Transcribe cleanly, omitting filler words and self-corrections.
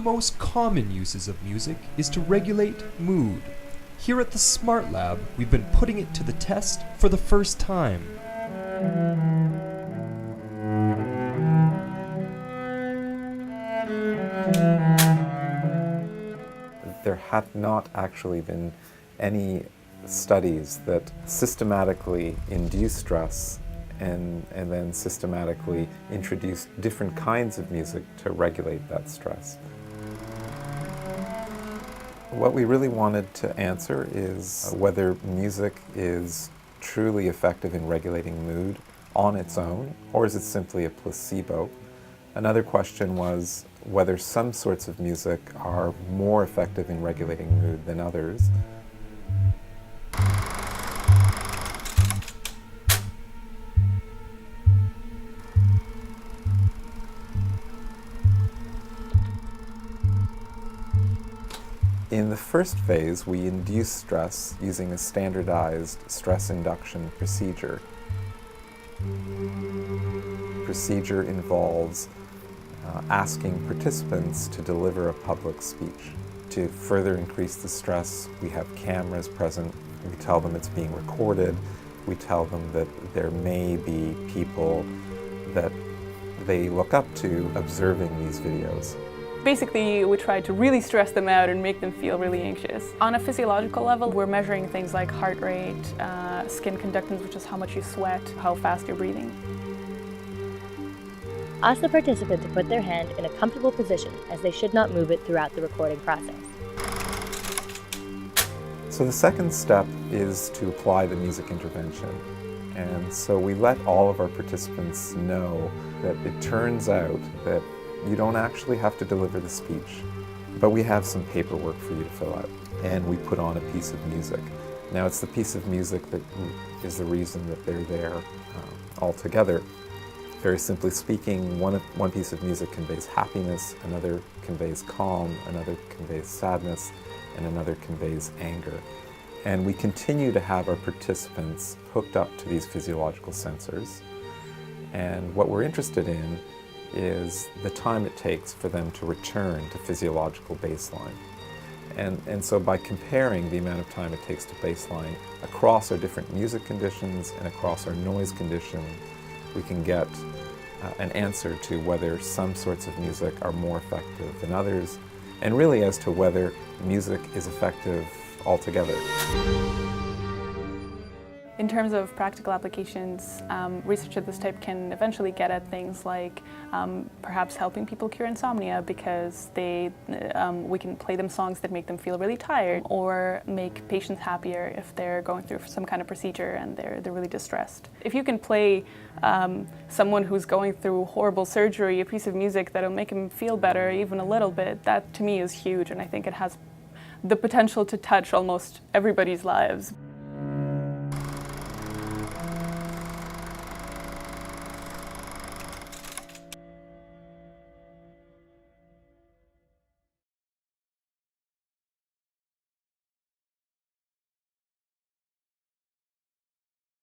most common uses of music is to regulate mood. Here at the Smart Lab, we've been putting it to the test for the first time. There have not actually been any studies that systematically induce stress and then systematically introduce different kinds of music to regulate that stress. What we really wanted to answer is whether music is truly effective in regulating mood on its own, or is it simply a placebo? Another question was whether some sorts of music are more effective in regulating mood than others. In the first phase, we induce stress using a standardized stress induction procedure. The procedure involves asking participants to deliver a public speech. To further increase the stress, we have cameras present. We tell them it's being recorded. We tell them that there may be people that they look up to observing these videos. Basically, we try to really stress them out and make them feel really anxious. On a physiological level, we're measuring things like heart rate, skin conductance, which is how much you sweat, how fast you're breathing. Ask the participant to put their hand in a comfortable position, as they should not move it throughout the recording process. So the second step is to apply the music intervention. And so we let all of our participants know that it turns out that you don't actually have to deliver the speech, but we have some paperwork for you to fill out, and we put on a piece of music. Now, it's the piece of music that is the reason that they're there all together. Very simply speaking, one piece of music conveys happiness, another conveys calm, another conveys sadness, and another conveys anger. And we continue to have our participants hooked up to these physiological sensors. And what we're interested in is the time it takes for them to return to physiological baseline. And so by comparing the amount of time it takes to baseline across our different music conditions and across our noise condition, we can get an answer to whether some sorts of music are more effective than others, and really as to whether music is effective altogether. In terms of practical applications, research of this type can eventually get at things like perhaps helping people cure insomnia because we can play them songs that make them feel really tired, or make patients happier if they're going through some kind of procedure and they're really distressed. If you can play someone who's going through horrible surgery a piece of music that'll make them feel better even a little bit, that to me is huge, and I think it has the potential to touch almost everybody's lives.